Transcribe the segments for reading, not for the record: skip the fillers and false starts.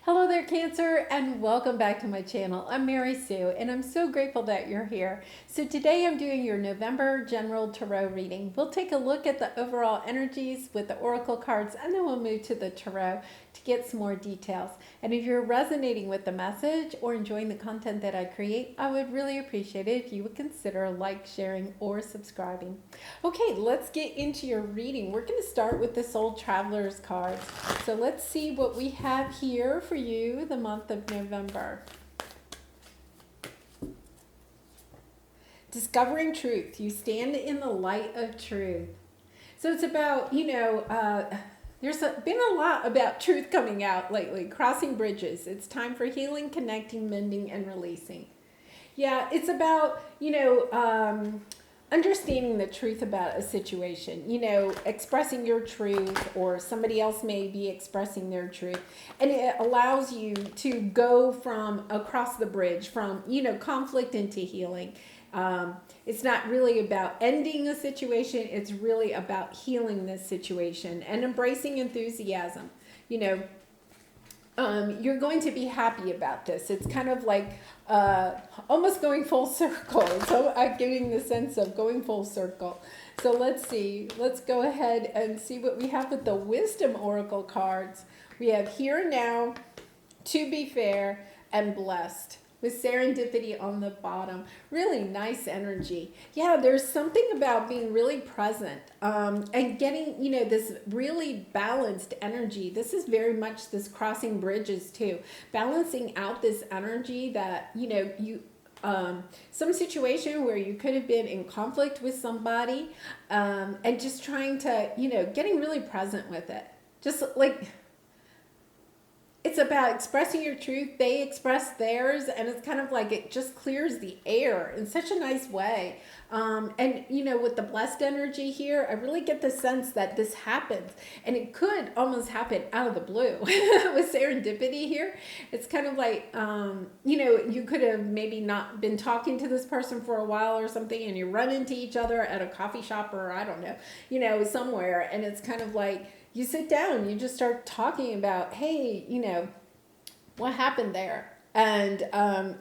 Hello there, Cancer, and welcome back to my channel. I'm Mary Sue, and I'm so grateful that you're here. So today I'm doing your November General Tarot reading. We'll take a look at the overall energies with the Oracle cards, and then we'll move to the Tarot to get some more details. And if you're resonating with the message or enjoying the content that I create, I would really appreciate it if you would consider like, sharing, or subscribing. Okay, let's get into your reading. We're going to start with the Soul Travelers cards. So let's see what we have here for you the month of November. Discovering truth. You stand in the light of truth. So it's about, there's been a lot about truth coming out lately. Crossing bridges. It's time for healing, connecting, mending, and releasing. Yeah, it's about, understanding the truth about a situation, expressing your truth, or somebody else may be expressing their truth. And it allows you to go from across the bridge from, conflict into healing. It's not really about ending a situation. It's really about healing this situation and embracing enthusiasm. You're going to be happy about this. It's kind of like almost going full circle. So I'm getting the sense of going full circle. So let's see. Let's go ahead and see what we have with the Wisdom Oracle cards. We have Here and Now, To Be Fair, and Blessed, with serendipity on the bottom. Really nice energy. Yeah, there's something about being really present and getting, this really balanced energy. This is very much this crossing bridges too. Balancing out this energy that, some situation where you could have been in conflict with somebody and just trying to, getting really present with it. Just like, it's about expressing your truth. They express theirs, and it's kind of like it just clears the air in such a nice way. And with the blessed energy here, I really get the sense that this happens, and it could almost happen out of the blue with serendipity here. It's kind of like, you could have maybe not been talking to this person for a while or something, and you run into each other at a coffee shop or I don't know, somewhere, and it's kind of like, you sit down, you just start talking about, hey, what happened there? And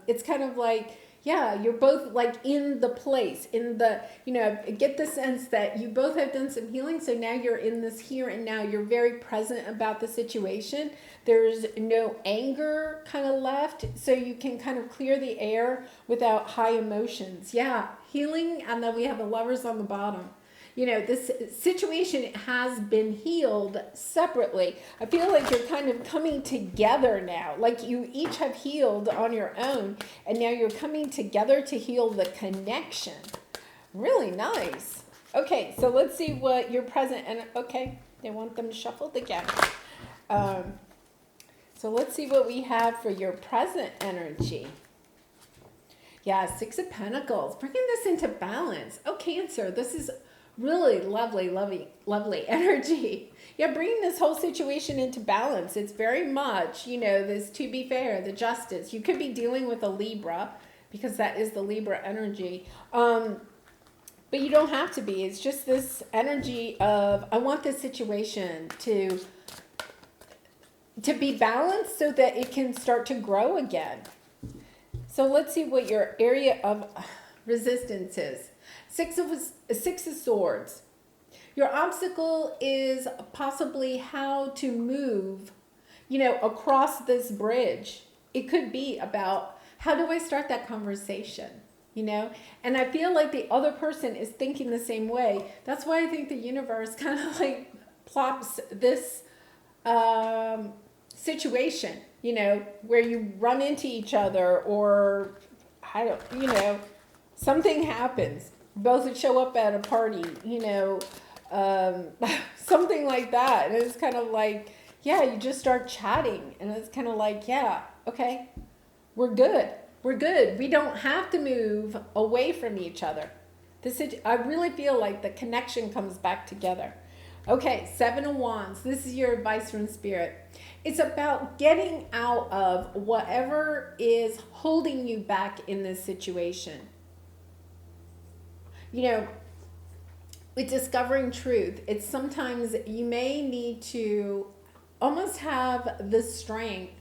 it's kind of like, yeah, you're both like in the place, I get the sense that you both have done some healing. So now you're in this here and now. You're very present about the situation. There's no anger kind of left. So you can kind of clear the air without high emotions. Yeah, healing. And then we have the Lovers on the bottom. This situation has been healed separately. I feel like you're kind of coming together now. Like you each have healed on your own, and now you're coming together to heal the connection. Really nice. Okay, so let's see what your present, and okay, they want them shuffled again. So let's see what we have for your present energy. Yeah, Six of Pentacles, bringing this into balance. Oh, Cancer, this is really lovely energy. Yeah, bringing this whole situation into balance. It's very much, this to be fair, the justice. You could be dealing with a Libra because that is the Libra energy. But you don't have to be. It's just this energy of, I want this situation to be balanced so that it can start to grow again. So let's see what your area of resistance is. Six of Swords. Your obstacle is possibly how to move, across this bridge. It could be about, how do I start that conversation? And I feel like the other person is thinking the same way. That's why I think the universe kind of like plops this situation, where you run into each other, or something happens. Both show up at a party, something like that. And it's kind of like, yeah, you just start chatting. And it's kind of like, yeah, okay, we're good. We're good. We don't have to move away from each other. I really feel like the connection comes back together. Okay, Seven of Wands. This is your advice from Spirit. It's about getting out of whatever is holding you back in this situation. With discovering truth, it's sometimes you may need to almost have the strength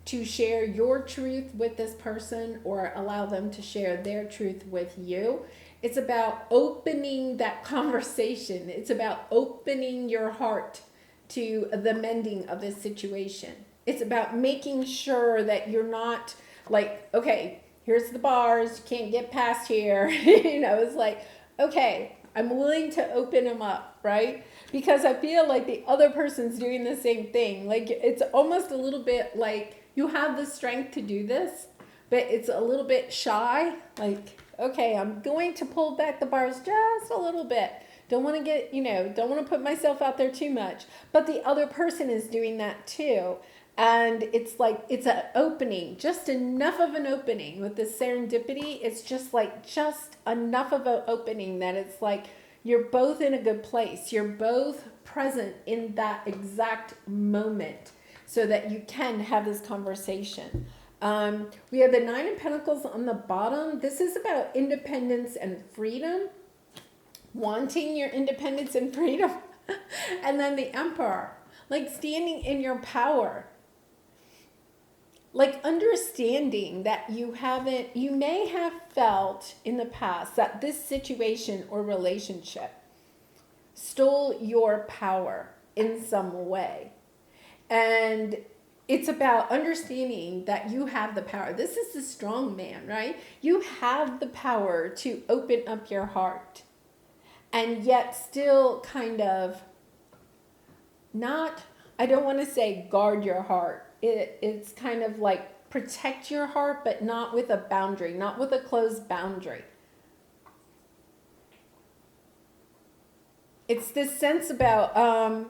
to share your truth with this person or allow them to share their truth with you. It's about opening that conversation. It's about opening your heart to the mending of this situation. It's about making sure that you're not like, okay, here's the bars, you can't get past here. It's like, okay, I'm willing to open them up, right? Because I feel like the other person's doing the same thing. Like, it's almost a little bit like you have the strength to do this, but it's a little bit shy. Like, okay, I'm going to pull back the bars just a little bit. Don't want to get, don't want to put myself out there too much. But the other person is doing that too. And it's like, it's an opening, just enough of an opening with this serendipity. It's just enough of an opening that it's like, you're both in a good place. You're both present in that exact moment so that you can have this conversation. We have the 9 of Pentacles on the bottom. This is about independence and freedom, wanting your independence and freedom. And then the Emperor, like standing in your power. Like understanding that you may have felt in the past that this situation or relationship stole your power in some way. And it's about understanding that you have the power. This is the strong man, right? You have the power to open up your heart and yet still kind of not, I don't want to say guard your heart. It's kind of like protect your heart, but not with a boundary, not with a closed boundary. It's this sense about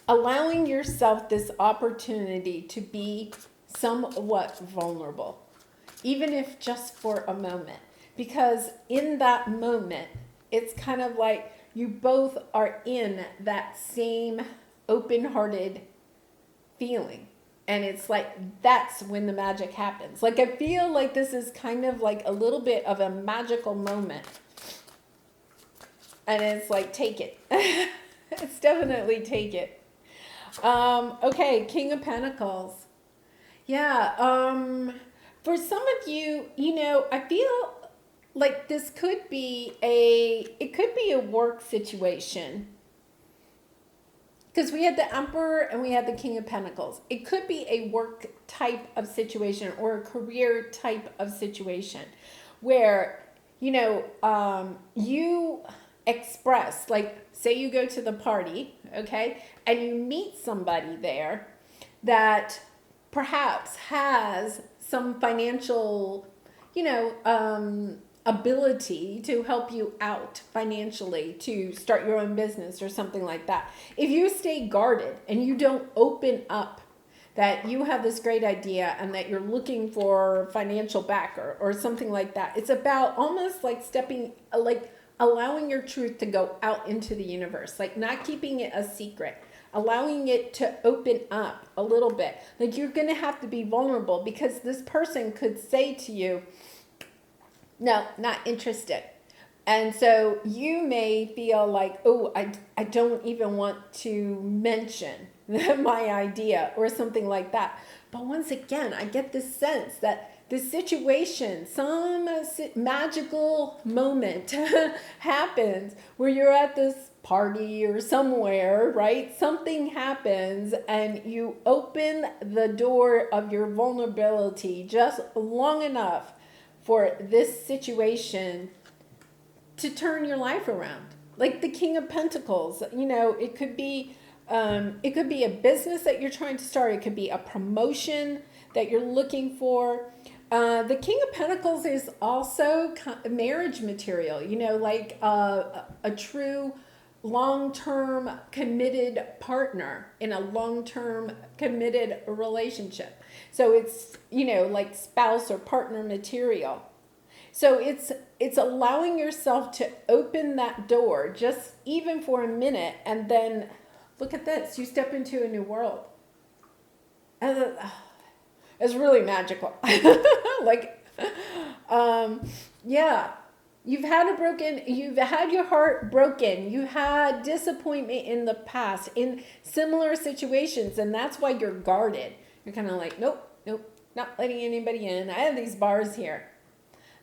allowing yourself this opportunity to be somewhat vulnerable, even if just for a moment. Because in that moment, it's kind of like you both are in that same open-hearted feeling. And it's like, that's when the magic happens. Like, I feel like this is kind of like a little bit of a magical moment. And it's like, take it. It's definitely take it. Okay, King of Pentacles. Yeah, for some of you, I feel like this could be a work situation. Because we had the Emperor and we had the King of Pentacles. It could be a work type of situation or a career type of situation where, you express, like, say you go to the party, okay, and you meet somebody there that perhaps has some financial, ability to help you out financially to start your own business or something like that. If you stay guarded and you don't open up that you have this great idea and that you're looking for financial backer or something like that, it's about almost like allowing your truth to go out into the universe, like not keeping it a secret, allowing it to open up a little bit. Like, you're going to have to be vulnerable because this person could say to you, no, not interested. And so you may feel like, oh, I don't even want to mention my idea or something like that. But once again, I get this sense that this situation, some magical moment happens where you're at this party or somewhere, right? Something happens and you open the door of your vulnerability just long enough for this situation to turn your life around. Like the King of Pentacles, it could be a business that you're trying to start. It could be a promotion that you're looking for. The King of Pentacles is also marriage material, like a true long-term committed partner in a long-term committed relationship. So it's, like spouse or partner material. So it's allowing yourself to open that door just even for a minute, and then look at this, you step into a new world. And it's really magical. Yeah. You've had your heart broken. You had disappointment in the past in similar situations, and that's why you're guarded. You're kind of like, nope, nope, not letting anybody in. I have these bars here.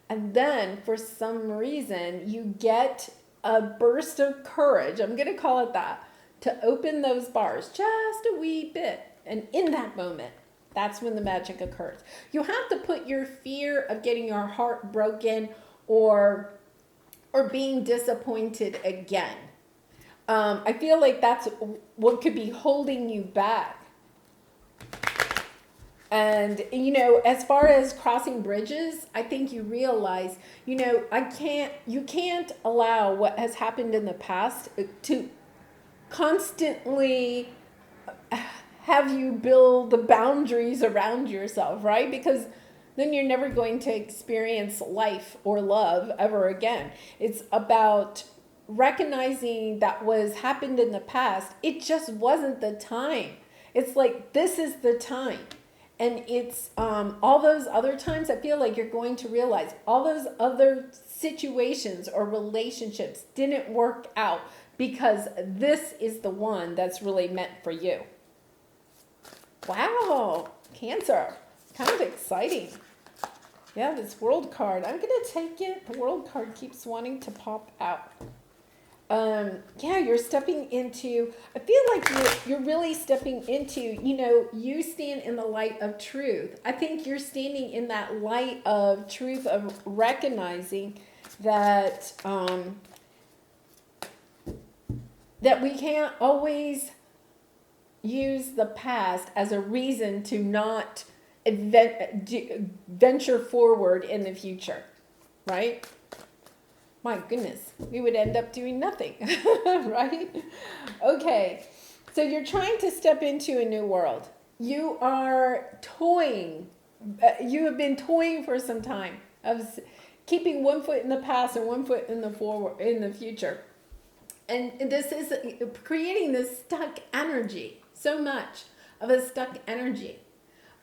And then for some reason, you get a burst of courage. I'm going to call it that, to open those bars just a wee bit. And in that moment, that's when the magic occurs. You have to put your fear of getting your heart broken or being disappointed again. I feel like that's what could be holding you back. And, you know, as far as crossing bridges, I think you realize, you know, you can't allow what has happened in the past to constantly have you build the boundaries around yourself, right? Because then you're never going to experience life or love ever again. It's about recognizing that what happened in the past, it just wasn't the time. It's like, this is the time. And it's all those other times, I feel like you're going to realize all those other situations or relationships didn't work out because this is the one that's really meant for you. Wow, Cancer. Kind of exciting. Yeah, this world card. I'm going to take it. The world card keeps wanting to pop out. Yeah, you're stepping into, I feel like you're really stepping into, you know, you stand in the light of truth. I think you're standing in that light of truth, of recognizing that, that we can't always use the past as a reason to not venture forward in the future, right? My goodness, we would end up doing nothing, right? Okay, so you're trying to step into a new world. You are toying. You have been toying for some time of keeping one foot in the past and one foot in the future. And this is creating this stuck energy, so much of a stuck energy.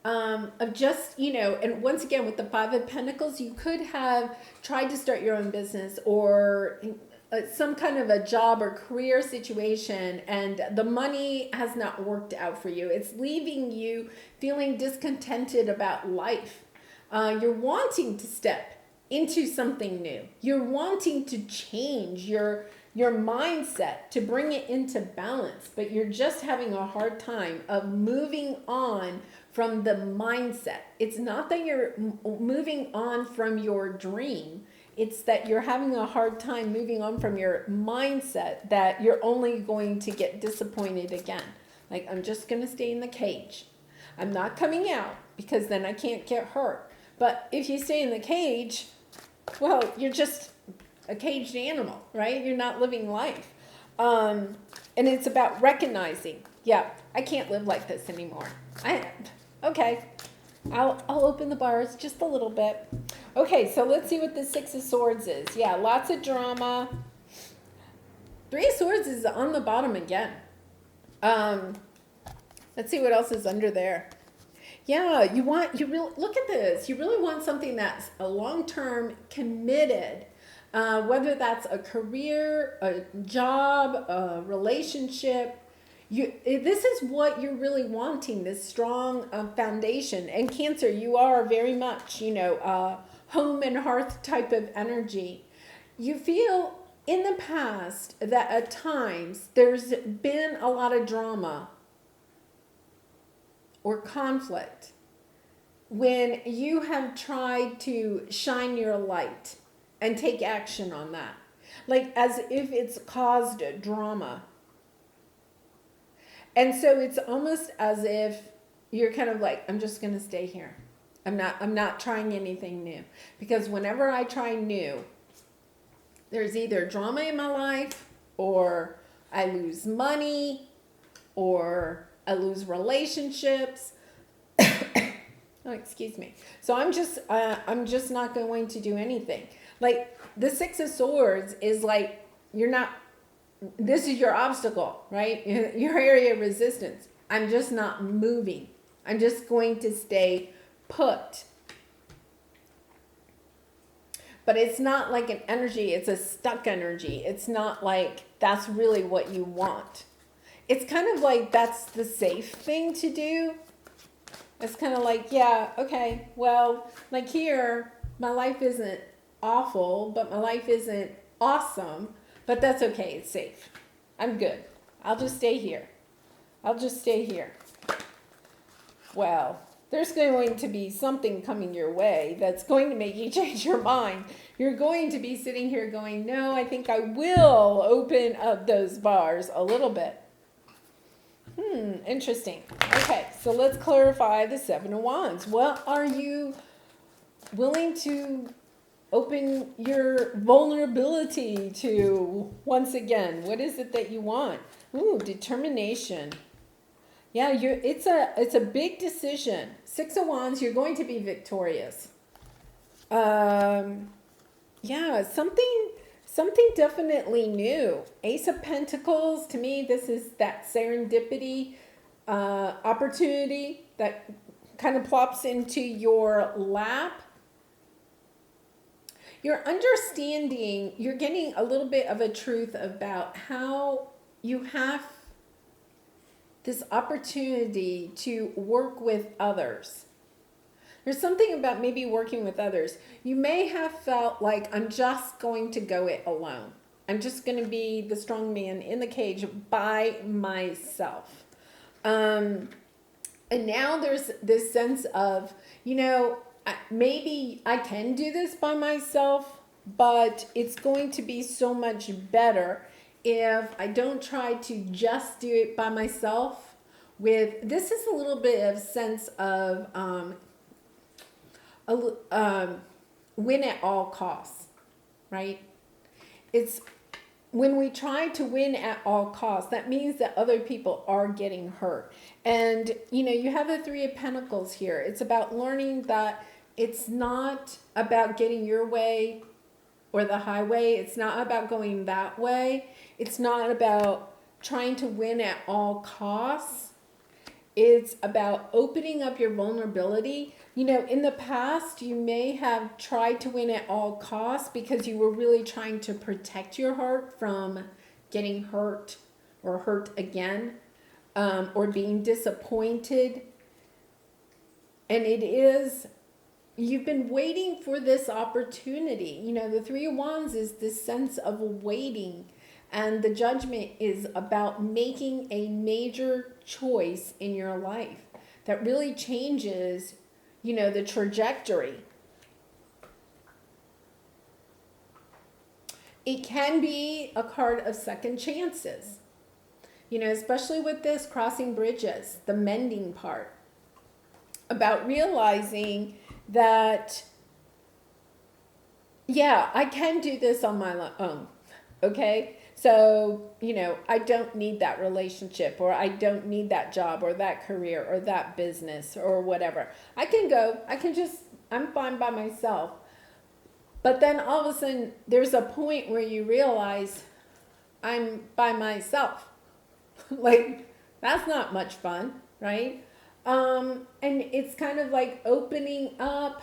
Of just, you know, and once again, with the Five of Pentacles, you could have tried to start your own business or some kind of a job or career situation, and the money has not worked out for you. It's leaving you feeling discontented about life. You're wanting to step into something new. You're wanting to change your mindset to bring it into balance, but you're just having a hard time of moving on from the mindset. It's not that you're moving on from your dream. It's that you're having a hard time moving on from your mindset that you're only going to get disappointed again. Like, I'm just going to stay in the cage. I'm not coming out because then I can't get hurt. But if you stay in the cage, well, you're just a caged animal, right? You're not living life. And it's about recognizing, yeah, I can't live like this anymore. Okay, I'll open the bars just a little bit. Okay, so let's see what the Six of Swords is. Yeah, lots of drama. Three of Swords is on the bottom again. Let's see what else is under there. Yeah, look at this. You really want something that's a long-term committed, whether that's a career, a job, a relationship. This is what you're really wanting, this strong foundation. And Cancer, you are very much, you know, home and hearth type of energy. You feel in the past that at times there's been a lot of drama or conflict when you have tried to shine your light and take action on that. Like as if it's caused drama. And so it's almost as if you're kind of like, I'm just going to stay here. I'm not trying anything new. Because whenever I try new, there's either drama in my life, or I lose money, or I lose relationships. Oh, excuse me. So I'm just not going to do anything. Like the Six of Swords is like, this is your obstacle, right? Your area of resistance. I'm just not moving. I'm just going to stay put. but it's not like an energy, it's a stuck energy. It's not like that's really what you want. It's kind of like that's the safe thing to do. It's kind of like, yeah, okay, well, like here, my life isn't awful, but my life isn't awesome, but that's okay, it's safe. I'm good. I'll just stay here. I'll just stay here. Well, there's going to be something coming your way that's going to make you change your mind. You're going to be sitting here going, no, I think I will open up those bars a little bit. Interesting. Okay, so let's clarify the Seven of Wands. What are you willing to open your vulnerability to once again? What is it that you want? Ooh, determination. Yeah, it's a big decision. Six of Wands, you're going to be victorious. Yeah, something definitely new. Ace of Pentacles, to me, this is that serendipity opportunity that kind of plops into your lap. You're understanding, you're getting a little bit of a truth about how you have this opportunity to work with others. There's something about maybe working with others. You may have felt like, I'm just going to go it alone. I'm just going to be the strong man in the cage by myself. And now there's this sense of, maybe I can do this by myself, but it's going to be so much better if I don't try to just do it by myself. This is a little bit of sense of win at all costs, right? It's when we try to win at all costs, that means that other people are getting hurt. And, you have the Three of Pentacles here. It's about learning that it's not about getting your way or the highway. It's not about going that way. It's not about trying to win at all costs. It's about opening up your vulnerability. In the past, you may have tried to win at all costs because you were really trying to protect your heart from getting hurt or hurt again, or being disappointed. And you've been waiting for this opportunity. The Three of Wands is this sense of waiting. And the Judgment is about making a major choice in your life that really changes, the trajectory. It can be a card of second chances, especially with this crossing bridges, the mending part, about realizing that, yeah, I can do this on my own, okay? So, I don't need that relationship, or I don't need that job or that career or that business or whatever. I'm fine by myself. But then all of a sudden, there's a point where you realize I'm by myself. Like, that's not much fun, right? And it's kind of like opening up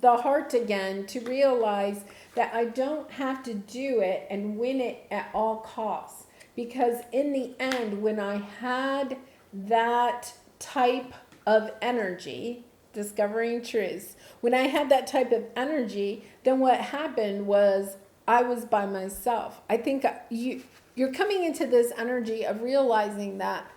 the heart again to realize that I don't have to do it and win it at all costs. Because in the end, when I had that type of energy, discovering truths, when I had that type of energy, then what happened was I was by myself. I think you're coming into this energy of realizing that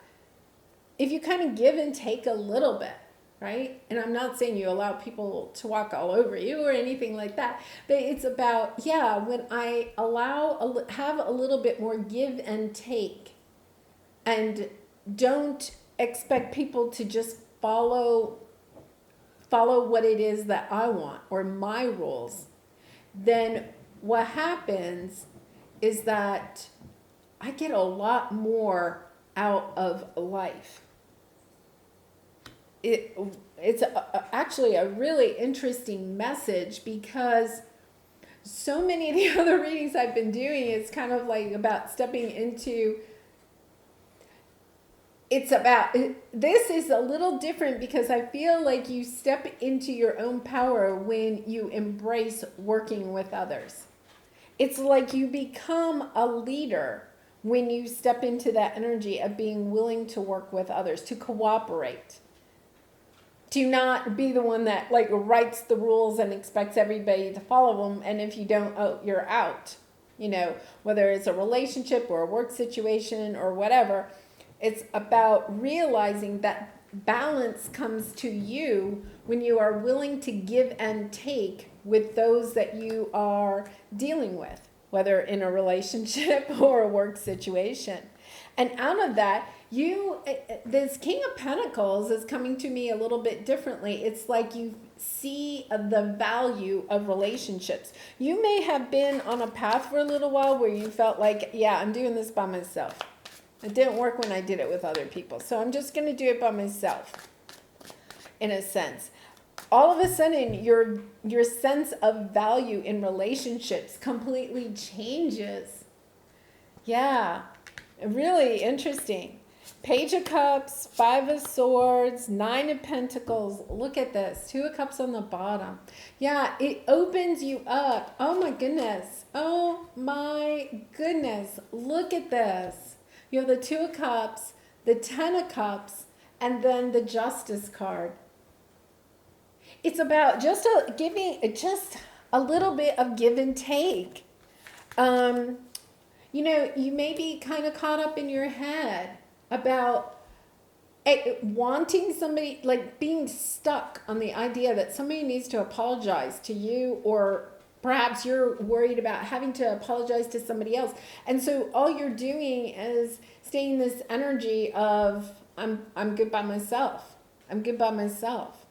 if you kind of give and take a little bit, right? And I'm not saying you allow people to walk all over you or anything like that, but it's about, when I have a little bit more give and take, and don't expect people to just follow what it is that I want or my rules, then what happens is that I get a lot more out of life. It's actually a really interesting message, because so many of the other readings I've been doing is kind of like about stepping into it's about, this is a little different because I feel like you step into your own power when you embrace working with others. It's like you become a leader when you step into that energy of being willing to work with others, to cooperate, to not be the one that like writes the rules and expects everybody to follow them. And if you don't, oh, you're out. You know, whether it's a relationship or a work situation or whatever, it's about realizing that balance comes to you when you are willing to give and take with those that you are dealing with, whether in a relationship or a work situation. And out of that, this King of Pentacles is coming to me a little bit differently. It's like you see the value of relationships. You may have been on a path for a little while where you felt like, yeah, I'm doing this by myself. It didn't work when I did it with other people, so I'm just going to do it by myself, in a sense. All of a sudden, your sense of value in relationships completely changes. Yeah, really interesting. Page of Cups, Five of Swords, Nine of Pentacles. Look at this. Two of Cups on the bottom. Yeah, it opens you up. Oh my goodness. Oh my goodness. Look at this. You have the Two of Cups, the Ten of Cups, and then the Justice card. It's about just a little bit of give and take. You know, you may be kind of caught up in your head about wanting somebody, like being stuck on the idea that somebody needs to apologize to you, or perhaps you're worried about having to apologize to somebody else. And so all you're doing is staying in this energy of, I'm good by myself. I'm good by myself.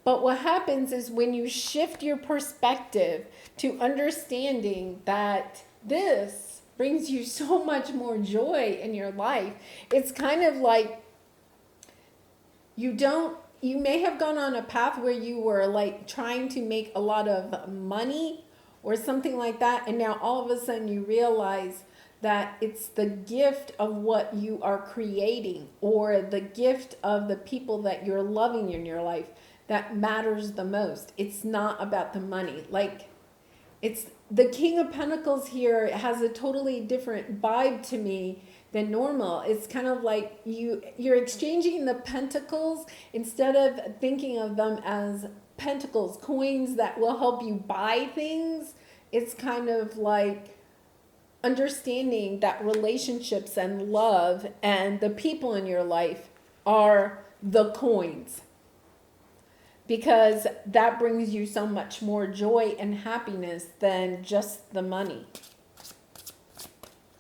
But what happens is when you shift your perspective to understanding that this brings you so much more joy in your life, it's kind of like you may have gone on a path where you were like trying to make a lot of money or something like that, and now all of a sudden you realize that it's the gift of what you are creating, or the gift of the people that you're loving in your life, that matters the most. It's not about the money. Like, it's the King of Pentacles here has a totally different vibe to me than normal. It's kind of like you're exchanging the pentacles instead of thinking of them as pentacles, coins that will help you buy things. It's kind of like understanding that relationships and love and the people in your life are the coins, because that brings you so much more joy and happiness than just the money.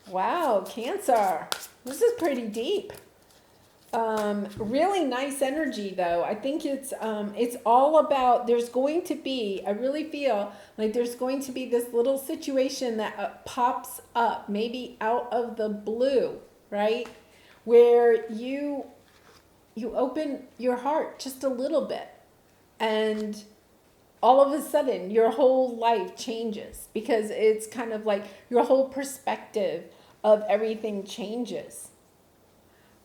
Wow, Cancer. This is pretty deep. Really nice energy, though. I think it's all about, there's going to be, I really feel like there's going to be this little situation that pops up, maybe out of the blue, right? Where you open your heart just a little bit, and all of a sudden your whole life changes, because it's kind of like your whole perspective of everything changes.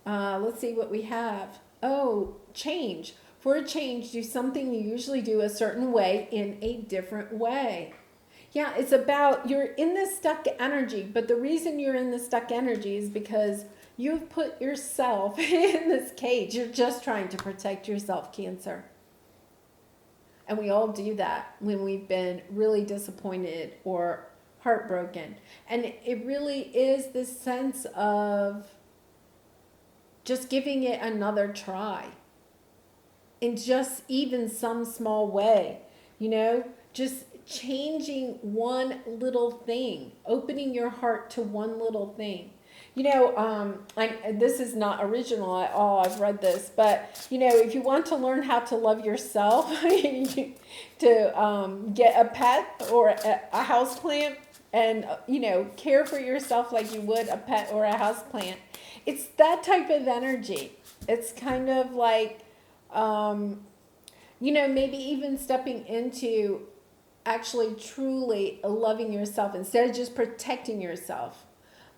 Let's see what we have. Oh, change. For a change, do something you usually do a certain way in a different way. Yeah, it's about, you're in this stuck energy, but the reason you're in the stuck energy is because you've put yourself in this cage. You're just trying to protect yourself, Cancer. And we all do that when we've been really disappointed or heartbroken. And it really is this sense of just giving it another try in just even some small way, you know, just changing one little thing, opening your heart to one little thing. You know, this is not original at all. I've read this, but you know, if you want to learn how to love yourself, to get a pet or a house plant, and you know, care for yourself like you would a pet or a house plant. It's that type of energy. It's kind of like, you know, maybe even stepping into actually truly loving yourself instead of just protecting yourself.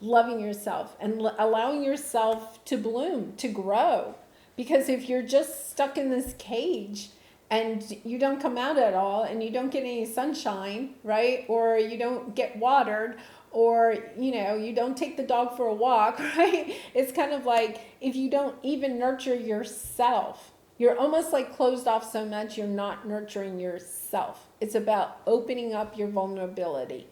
loving yourself and allowing yourself to bloom, to grow. Because if you're just stuck in this cage and you don't come out at all and you don't get any sunshine, right? Or you don't get watered, or, you don't take the dog for a walk, right? It's kind of like if you don't even nurture yourself, you're almost like closed off so much you're not nurturing yourself. It's about opening up your vulnerability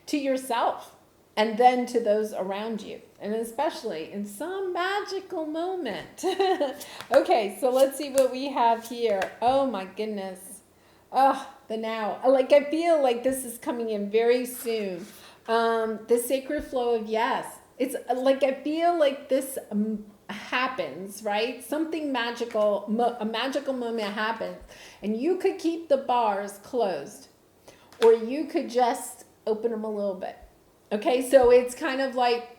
to yourself and then to those around you, and especially in some magical moment. Okay, so let's see what we have here. Oh my goodness. Oh, the now. Like, I feel like this is coming in very soon. The sacred flow of yes. It's like, I feel like this happens, right? Something magical, a magical moment happens, and you could keep the bars closed, or you could just open them a little bit. Okay, so it's kind of like,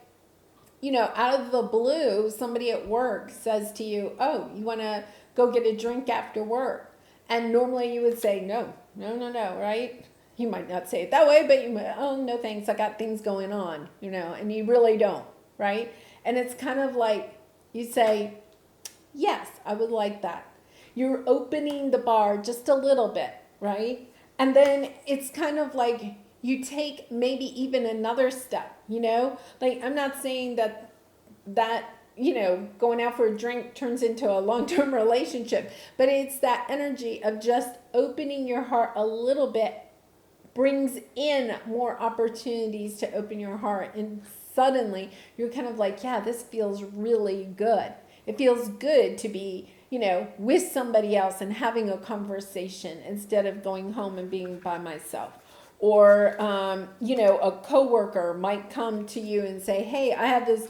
out of the blue, somebody at work says to you, oh, you want to go get a drink after work? And normally you would say, no, right? You might not say it that way, but you might, oh, no thanks, I got things going on, and you really don't, right? And it's kind of like, you say, yes, I would like that. You're opening the bar just a little bit, right? And then it's kind of like you take maybe even another step, Like, I'm not saying that, going out for a drink turns into a long-term relationship, but it's that energy of just opening your heart a little bit brings in more opportunities to open your heart, and suddenly you're kind of like, yeah, this feels really good. It feels good to be, with somebody else and having a conversation instead of going home and being by myself. Or, a coworker might come to you and say, hey, I have this,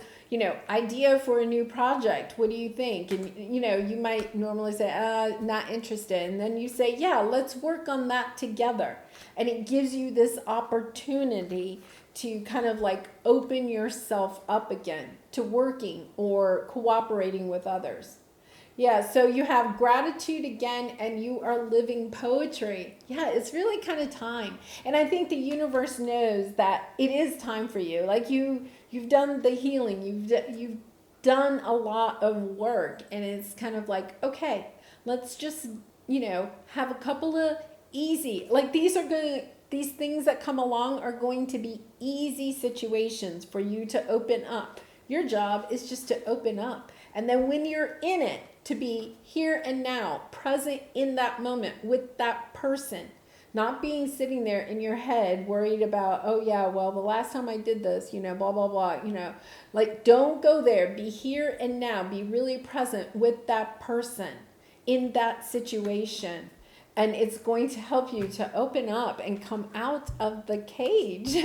idea for a new project. What do you think? And, you might normally say, not interested. And then you say, yeah, let's work on that together. And it gives you this opportunity to kind of like open yourself up again to working or cooperating with others. Yeah, so you have gratitude again, and you are living poetry. Yeah, it's really kind of time. And I think the universe knows that it is time for you. Like, you've done the healing, you've done a lot of work, and it's kind of like, okay, let's just, have a couple of easy, like these things that come along are going to be easy situations for you to open up. Your job is just to open up. And then when you're in it, to be here and now, present in that moment with that person, not being sitting there in your head worried about, oh yeah, well, the last time I did this, blah, blah, blah, like, don't go there. Be here and now. Be really present with that person in that situation. And it's going to help you to open up and come out of the cage.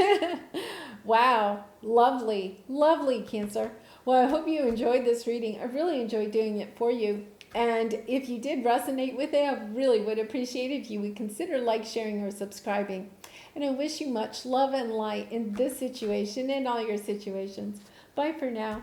Wow. Lovely, lovely, Cancer. Well, I hope you enjoyed this reading. I really enjoyed doing it for you. And if you did resonate with it, I really would appreciate it if you would consider sharing, or subscribing. And I wish you much love and light in this situation and all your situations. Bye for now.